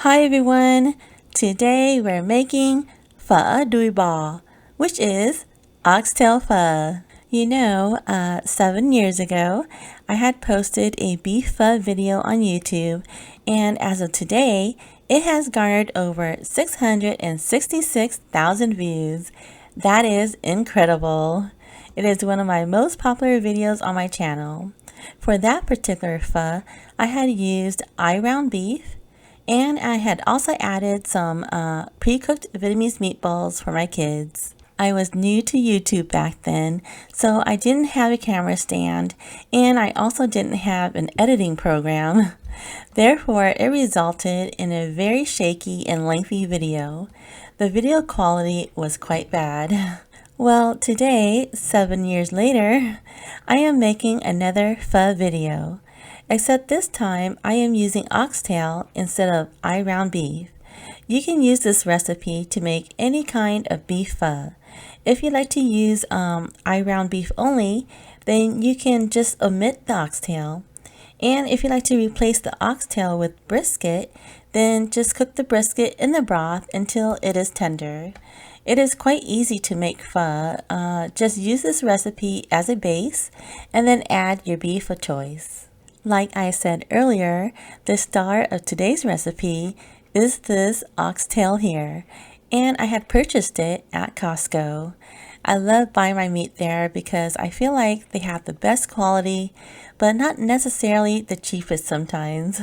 Hi everyone! Today we're making pho đuôi bò, which is oxtail pho. 7 years ago, I had posted a beef pho video on YouTube, and as of today, it has garnered over 666,000 views. That is incredible. It is one of my most popular videos on my channel. For that particular pho, I had used ground beef, and I had also added some pre-cooked Vietnamese meatballs for my kids. I was new to YouTube back then, so I didn't have a camera stand, and I also didn't have an editing program. Therefore, it resulted in a very shaky and lengthy video. The video quality was quite bad. Well, today, 7 years later, I am making another pho video. Except this time, I am using oxtail instead of ground beef. You can use this recipe to make any kind of beef pho. If you like to use ground beef only, then you can just omit the oxtail. And if you like to replace the oxtail with brisket, then just cook the brisket in the broth until it is tender. It is quite easy to make pho. Just use this recipe as a base and then add your beef of choice. Like I said earlier, the star of today's recipe is this oxtail here, and I had purchased it at Costco. I love buying my meat there because I feel like they have the best quality, but not necessarily the cheapest sometimes.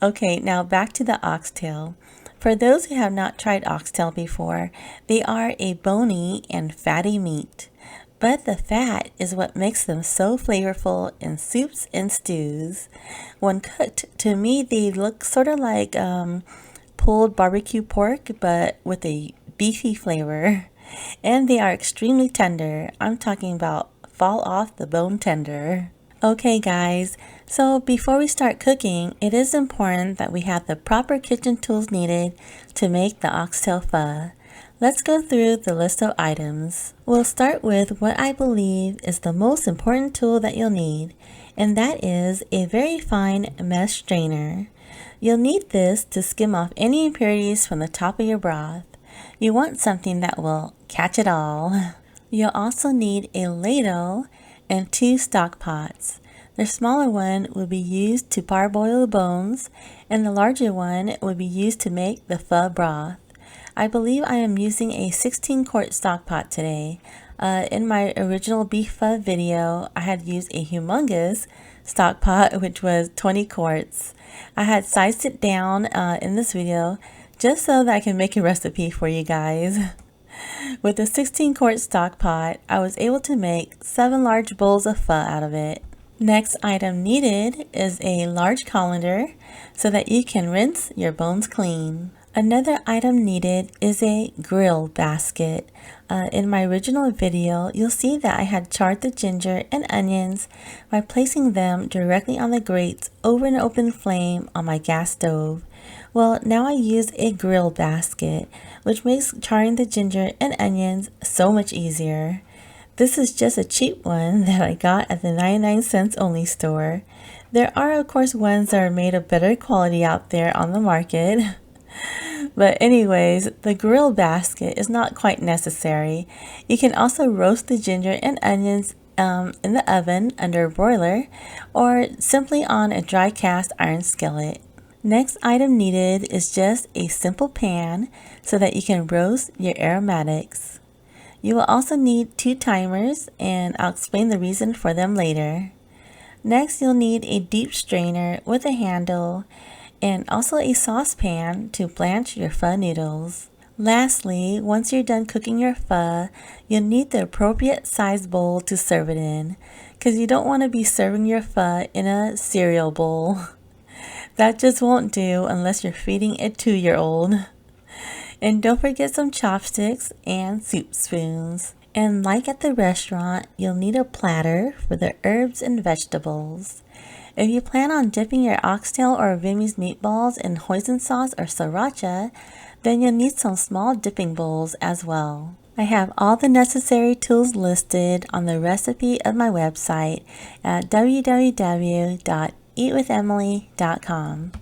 Okay, now back to the oxtail. For those who have not tried oxtail before, they are a bony and fatty meat. But the fat is what makes them so flavorful in soups and stews. When cooked, to me they look sort of like pulled barbecue pork, but with a beefy flavor. And they are extremely tender. I'm talking about fall off the bone tender. Okay guys, so before we start cooking, it is important that we have the proper kitchen tools needed to make the oxtail pho. Let's go through the list of items. We'll start with what I believe is the most important tool that you'll need, and that is a very fine mesh strainer. You'll need this to skim off any impurities from the top of your broth. You want something that will catch it all. You'll also need a ladle and 2 stock pots. The smaller one will be used to parboil the bones, and the larger one will be used to make the pho broth. I believe I am using a 16-quart stock pot today. In my original beef pho video, I had used a humongous stock pot, which was 20 quarts. I had sized it down in this video just so that I can make a recipe for you guys. With the 16-quart stock pot, I was able to make 7 large bowls of pho out of it. Next item needed is a large colander so that you can rinse your bones clean. Another item needed is a grill basket. In my original video, you'll see that I had charred the ginger and onions by placing them directly on the grates over an open flame on my gas stove. Well, now I use a grill basket, which makes charring the ginger and onions so much easier. This is just a cheap one that I got at the 99 cents only store. There are of course ones that are made of better quality out there on the market. But anyways, the grill basket is not quite necessary. You can also roast the ginger and onions in the oven under a broiler or simply on a dry cast iron skillet. Next item needed is just a simple pan so that you can roast your aromatics. You will also need 2 timers, and I'll explain the reason for them later. Next, you'll need a deep strainer with a handle and also a saucepan to blanch your pho noodles. Lastly, once you're done cooking your pho, you'll need the appropriate size bowl to serve it in, because you don't want to be serving your pho in a cereal bowl. That just won't do unless you're feeding a 2-year-old. And don't forget some chopsticks and soup spoons. And like at the restaurant, you'll need a platter for the herbs and vegetables. If you plan on dipping your oxtail or Vietnamese meatballs in hoisin sauce or sriracha, then you'll need some small dipping bowls as well. I have all the necessary tools listed on the recipe of my website at www eatwithemily.com.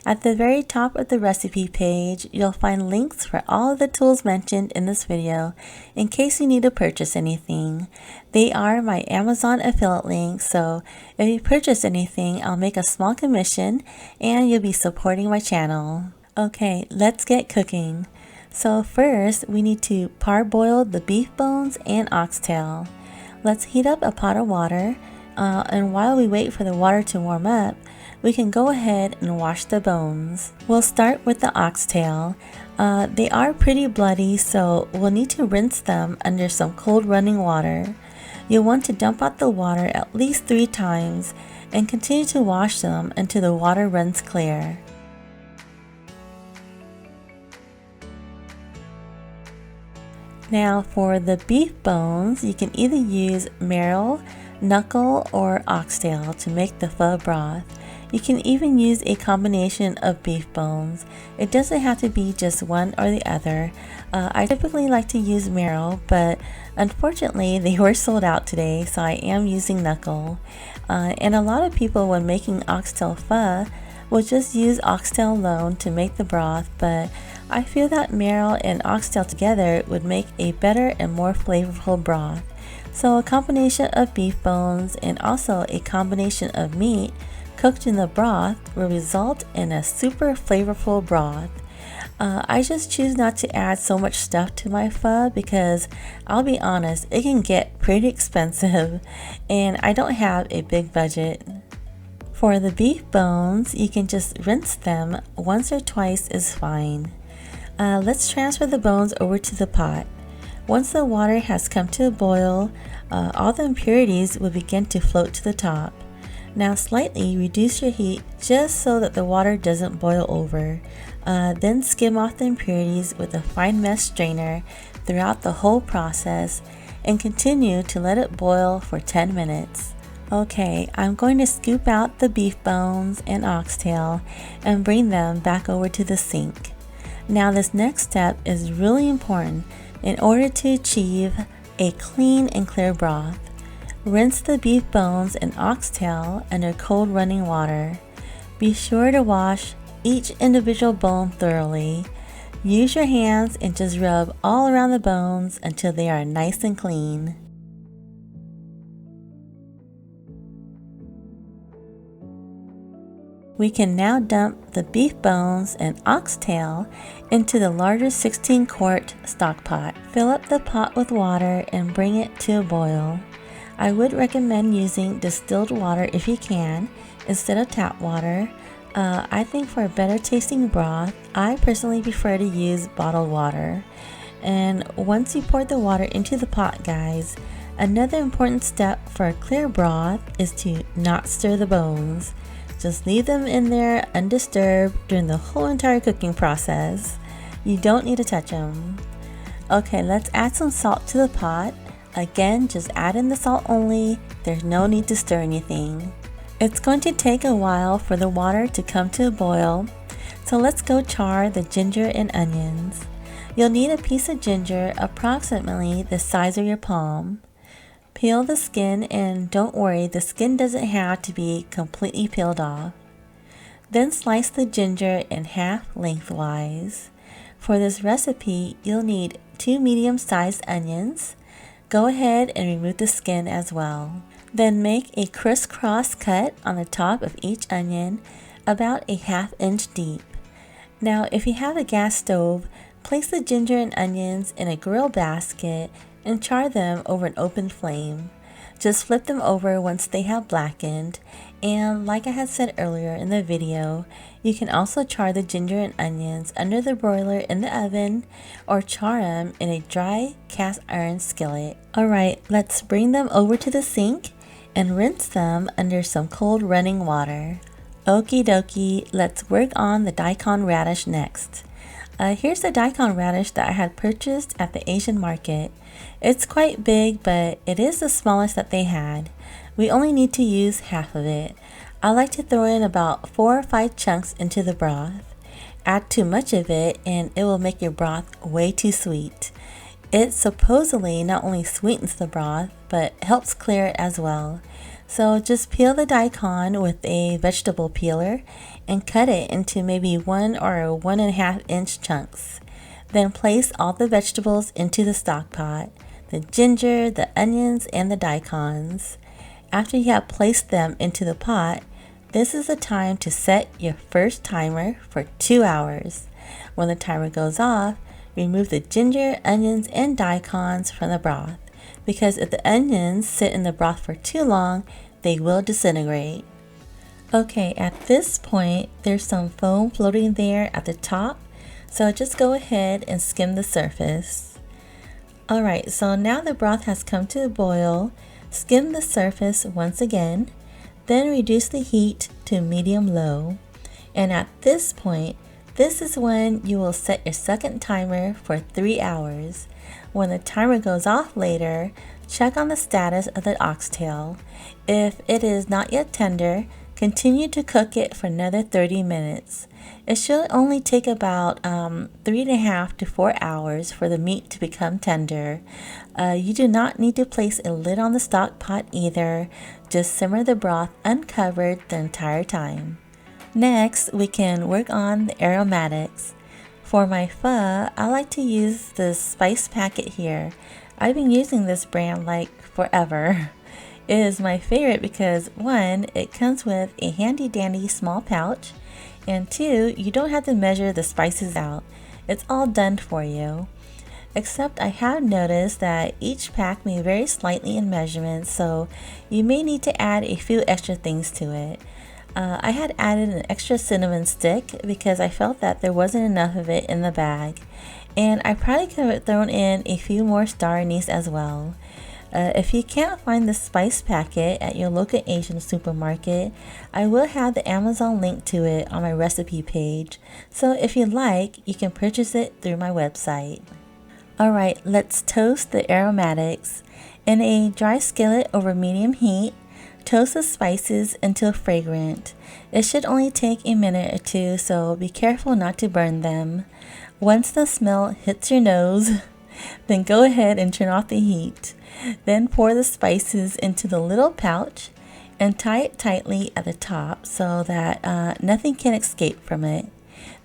At the very top of the recipe page, you'll find links for all of the tools mentioned in this video in case you need to purchase anything. They are my Amazon affiliate links, so if you purchase anything, I'll make a small commission and you'll be supporting my channel. Okay, let's get cooking. So first, we need to parboil the beef bones and oxtail. Let's heat up a pot of water, and while we wait for the water to warm up, we can go ahead and wash the bones. We'll start with the oxtail. They are pretty bloody, so we'll need to rinse them under some cold running water. You'll want to dump out the water at least 3 times and continue to wash them until the water runs clear. Now for the beef bones, you can either use marrow, knuckle, or oxtail to make the pho broth. You can even use a combination of beef bones. It doesn't have to be just one or the other. I typically like to use marrow, but unfortunately they were sold out today, so I am using knuckle. And a lot of people, when making oxtail pho, will just use oxtail alone to make the broth, but I feel that marrow and oxtail together would make a better and more flavorful broth. So a combination of beef bones and also a combination of meat cooked in the broth will result in a super flavorful broth. I just choose not to add so much stuff to my pho because I'll be honest, it can get pretty expensive and I don't have a big budget. For the beef bones, you can just rinse them once or twice is fine. Let's transfer the bones over to the pot. Once the water has come to a boil, all the impurities will begin to float to the top. Now slightly reduce your heat just so that the water doesn't boil over. Then skim off the impurities with a fine mesh strainer throughout the whole process and continue to let it boil for 10 minutes. Okay, I'm going to scoop out the beef bones and oxtail and bring them back over to the sink. Now this next step is really important in order to achieve a clean and clear broth. Rinse the beef bones and oxtail under cold running water. Be sure to wash each individual bone thoroughly. Use your hands and just rub all around the bones until they are nice and clean. We can now dump the beef bones and oxtail into the larger 16-quart stock pot. Fill up the pot with water and bring it to a boil. I would recommend using distilled water if you can, instead of tap water. I think for a better tasting broth, I personally prefer to use bottled water. And once you pour the water into the pot, guys, another important step for a clear broth is to not stir the bones. Just leave them in there undisturbed during the whole entire cooking process. You don't need to touch them. Okay, let's add some salt to the pot. Again, just add in the salt only. There's no need to stir anything. It's going to take a while for the water to come to a boil, so let's go char the ginger and onions. You'll need a piece of ginger approximately the size of your palm. Peel the skin, and don't worry, the skin doesn't have to be completely peeled off. Then slice the ginger in half lengthwise. For this recipe, you'll need 2 medium-sized onions. Go ahead and remove the skin as well. Then make a crisscross cut on the top of each onion, about a 1/2 inch deep. Now, if you have a gas stove, place the ginger and onions in a grill basket and char them over an open flame. Just flip them over once they have blackened, and like I had said earlier in the video, you can also char the ginger and onions under the broiler in the oven or char them in a dry cast iron skillet. Alright, let's bring them over to the sink and rinse them under some cold running water. Okie dokie, let's work on the daikon radish next. Here's the daikon radish that I had purchased at the Asian market. It's quite big, but it is the smallest that they had. We only need to use half of it. I like to throw in about 4 or 5 chunks into the broth. Add too much of it and it will make your broth way too sweet. It supposedly not only sweetens the broth, but helps clear it as well. So just peel the daikon with a vegetable peeler and cut it into maybe 1 or 1.5 inch chunks. Then place all the vegetables into the stock pot, the ginger, the onions, and the daikons. After you have placed them into the pot, this is the time to set your first timer for 2 hours. When the timer goes off, remove the ginger, onions, and daikons from the broth, because if the onions sit in the broth for too long, they will disintegrate. Okay, at this point, there's some foam floating there at the top, so just go ahead and skim the surface. Alright, so now the broth has come to a boil. Skim the surface once again, then reduce the heat to medium-low. And at this point, this is when you will set your second timer for 3 hours. When the timer goes off later, check on the status of the oxtail. If it is not yet tender, continue to cook it for another 30 minutes. It should only take about 3.5 to 4 hours for the meat to become tender. You do not need to place a lid on the stock pot either. Just simmer the broth uncovered the entire time. Next, we can work on the aromatics. For my pho, I like to use this spice packet here. I've been using this brand like forever. It is my favorite because 1, it comes with a handy dandy small pouch, and 2, you don't have to measure the spices out. It's all done for you. Except I have noticed that each pack may vary slightly in measurement, so you may need to add a few extra things to it. I had added an extra cinnamon stick because I felt that there wasn't enough of it in the bag, and I probably could have thrown in a few more star anise as well. If you can't find the spice packet at your local Asian supermarket, I will have the Amazon link to it on my recipe page, so if you like, you can purchase it through my website. Alright, let's toast the aromatics. In a dry skillet over medium heat, toast the spices until fragrant. It should only take a minute or two, so be careful not to burn them. Once the smell hits your nose, then go ahead and turn off the heat. Then pour the spices into the little pouch and tie it tightly at the top so that nothing can escape from it.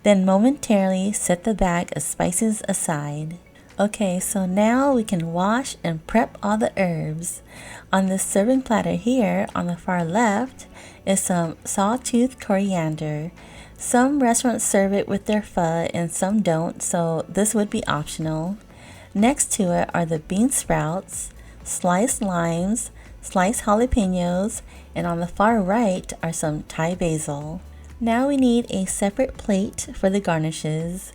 Then momentarily set the bag of spices aside. Okay, so now we can wash and prep all the herbs. On this serving platter here, on the far left, is some sawtooth coriander. Some restaurants serve it with their pho and some don't, so this would be optional. Next to it are the bean sprouts, sliced limes, sliced jalapenos, and on the far right are some Thai basil. Now we need a separate plate for the garnishes.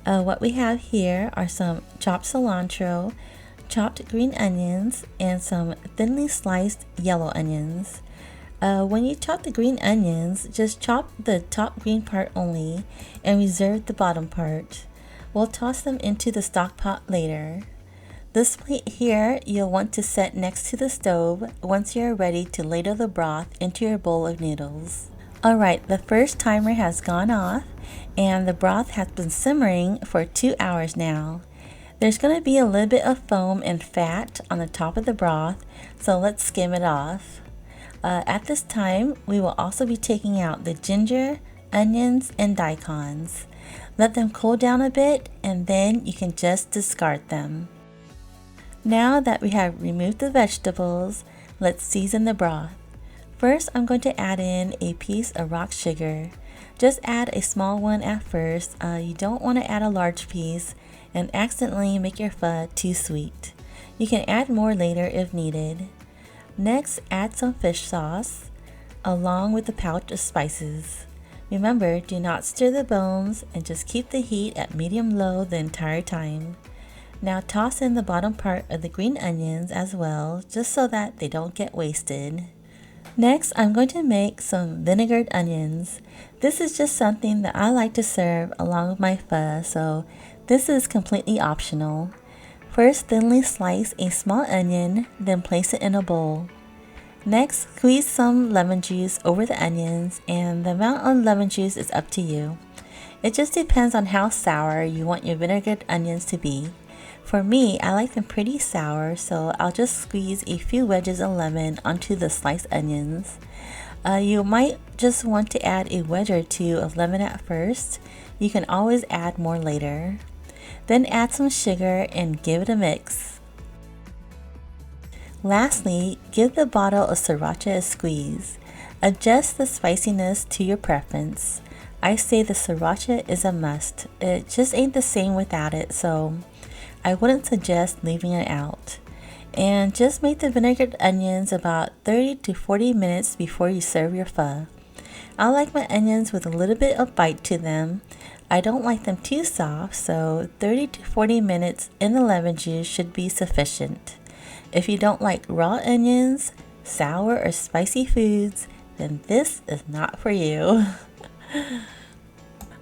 What we have here are some chopped cilantro, chopped green onions, and some thinly sliced yellow onions. When you chop the green onions, just chop the top green part only and reserve the bottom part. We'll toss them into the stock pot later. This plate here you'll want to set next to the stove once you're ready to ladle the broth into your bowl of noodles. Alright, the first timer has gone off and the broth has been simmering for 2 hours now. There's going to be a little bit of foam and fat on the top of the broth, so let's skim it off. At this time, we will also be taking out the ginger, onions, and daikons. Let them cool down a bit and then you can just discard them. Now that we have removed the vegetables, let's season the broth. First, I'm going to add in a piece of rock sugar. Just add a small one at first. You don't want to add a large piece and accidentally make your pho too sweet. You can add more later if needed. Next, add some fish sauce along with the pouch of spices. Remember, do not stir the bones and just keep the heat at medium-low the entire time. Now toss in the bottom part of the green onions as well, just so that they don't get wasted. Next, I'm going to make some vinegared onions. This is just something that I like to serve along with my pho, so this is completely optional. First, thinly slice a small onion, then place it in a bowl. Next, squeeze some lemon juice over the onions, and the amount of lemon juice is up to you. It just depends on how sour you want your vinegared onions to be. For me, I like them pretty sour, so I'll just squeeze a few wedges of lemon onto the sliced onions. You might just want to add a wedge or two of lemon at first. You can always add more later. Then add some sugar and give it a mix. Lastly, give the bottle of sriracha a squeeze. Adjust the spiciness to your preference. I say the sriracha is a must. It just ain't the same without it, so I wouldn't suggest leaving it out. And just make the vinegared onions about 30 to 40 minutes before you serve your pho. I like my onions with a little bit of bite to them. I don't like them too soft, so 30 to 40 minutes in the lemon juice should be sufficient. If you don't like raw onions, sour or spicy foods, then this is not for you.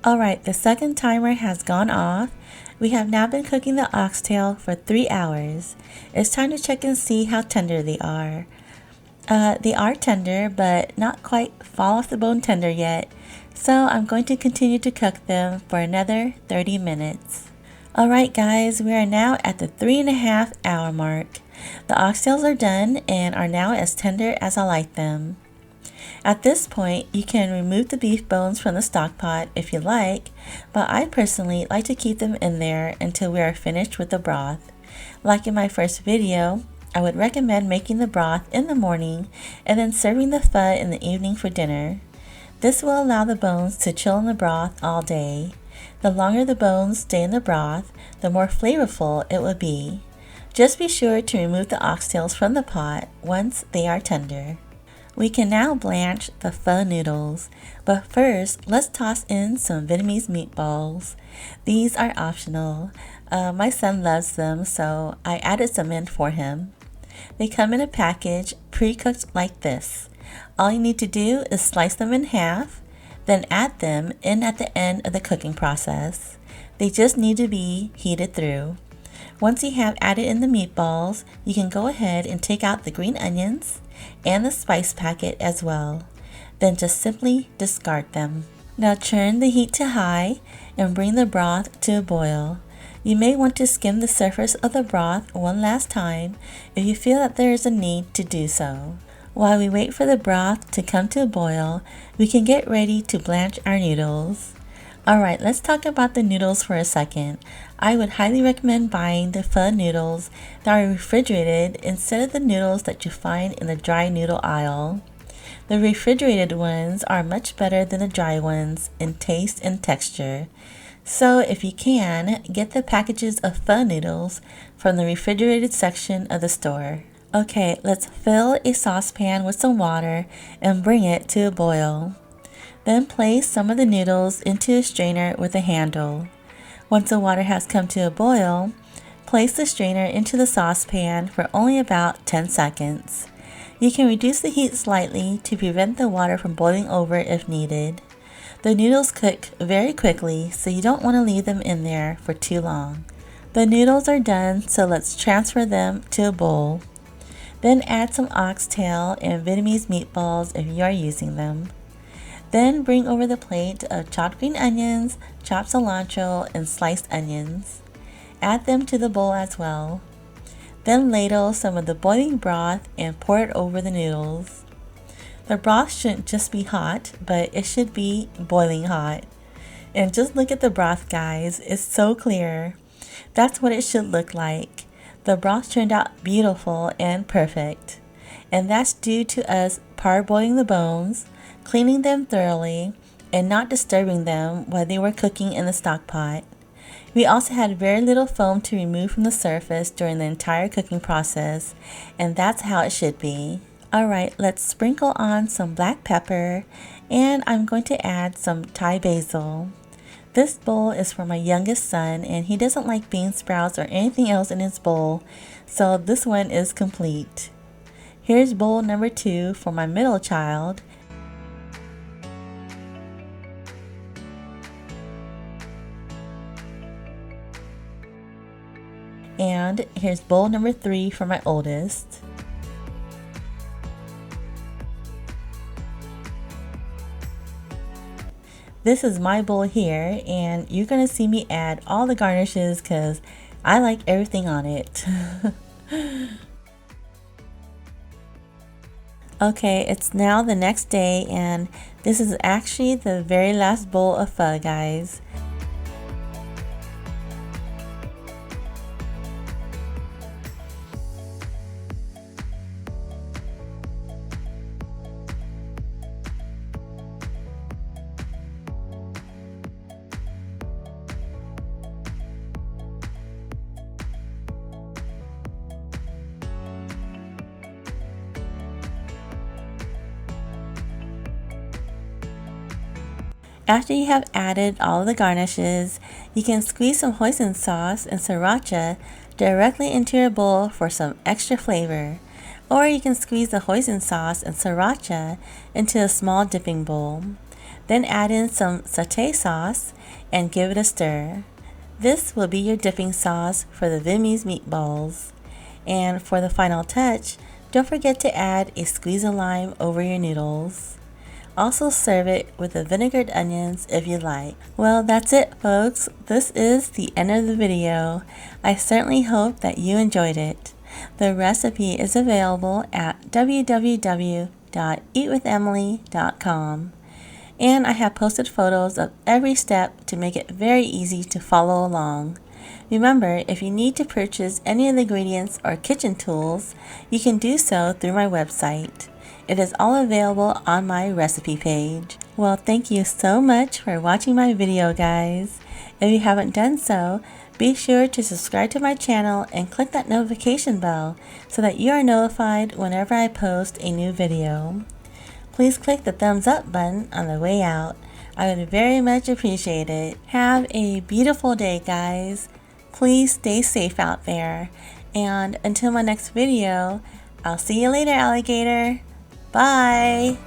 Alright, the second timer has gone off. We have now been cooking the oxtail for 3 hours. It's time to check and see how tender they are. They are tender, but not quite fall off the bone tender yet. So I'm going to continue to cook them for another 30 minutes. Alright guys, we are now at the 3.5 hour mark. The oxtails are done and are now as tender as I like them. At this point, you can remove the beef bones from the stock pot if you like, but I personally like to keep them in there until we are finished with the broth. Like in my first video, I would recommend making the broth in the morning and then serving the pho in the evening for dinner. This will allow the bones to chill in the broth all day. The longer the bones stay in the broth, the more flavorful it will be. Just be sure to remove the oxtails from the pot once they are tender. We can now blanch the pho noodles, but first let's toss in some Vietnamese meatballs. These are optional. My son loves them, so I added some in for him. They come in a package pre-cooked like this. All you need to do is slice them in half, then add them in at the end of the cooking process. They just need to be heated through. Once you have added in the meatballs, you can go ahead and take out the green onions and the spice packet as well. Then just simply discard them. Now turn the heat to high and bring the broth to a boil. You may want to skim the surface of the broth one last time if you feel that there is a need to do so. While we wait for the broth to come to a boil, we can get ready to blanch our noodles. Alright, let's talk about the noodles for a second. I would highly recommend buying the pho noodles that are refrigerated instead of the noodles that you find in the dry noodle aisle. The refrigerated ones are much better than the dry ones in taste and texture. So if you can, get the packages of pho noodles from the refrigerated section of the store. Okay, let's fill a saucepan with some water and bring it to a boil. Then place some of the noodles into a strainer with a handle. Once the water has come to a boil, place the strainer into the saucepan for only about 10 seconds. You can reduce the heat slightly to prevent the water from boiling over if needed. The noodles cook very quickly, so you don't want to leave them in there for too long. The noodles are done, so let's transfer them to a bowl. Then add some oxtail and Vietnamese meatballs if you are using them. Then bring over the plate of chopped green onions, chopped cilantro, and sliced onions. Add them to the bowl as well. Then ladle some of the boiling broth and pour it over the noodles. The broth shouldn't just be hot, but it should be boiling hot. And just look at the broth, guys. It's so clear. That's what it should look like. The broth turned out beautiful and perfect. And that's due to us parboiling the bones, cleaning them thoroughly, and not disturbing them while they were cooking in the stock pot. We also had very little foam to remove from the surface during the entire cooking process, and that's how it should be. Alright, let's sprinkle on some black pepper, and I'm going to add some Thai basil. This bowl is for my youngest son, and he doesn't like bean sprouts or anything else in his bowl, so this one is complete. Here's bowl number 2 for my middle child. And here's bowl number 3 for my oldest. This is my bowl here, and you're going to see me add all the garnishes because I like everything on it. Okay, it's now the next day, and this is actually the very last bowl of pho, guys. After you have added all of the garnishes, you can squeeze some hoisin sauce and sriracha directly into your bowl for some extra flavor. Or you can squeeze the hoisin sauce and sriracha into a small dipping bowl. Then add in some satay sauce and give it a stir. This will be your dipping sauce for the Vietnamese meatballs. And for the final touch, don't forget to add a squeeze of lime over your noodles. Also serve it with the vinegared onions if you like. Well, that's it, folks. This is the end of the video. I certainly hope that you enjoyed it. The recipe is available at www.eatwithemily.com. And I have posted photos of every step to make it very easy to follow along. Remember, if you need to purchase any of the ingredients or kitchen tools, you can do so through my website. It is all available on my recipe page. Well, thank you so much for watching my video, guys. If you haven't done so, be sure to subscribe to my channel and click that notification bell so that you are notified whenever I post a new video. Please click the thumbs up button on the way out. I would very much appreciate it. Have a beautiful day, guys. Please stay safe out there. And until my next video, I'll see you later, alligator. Bye!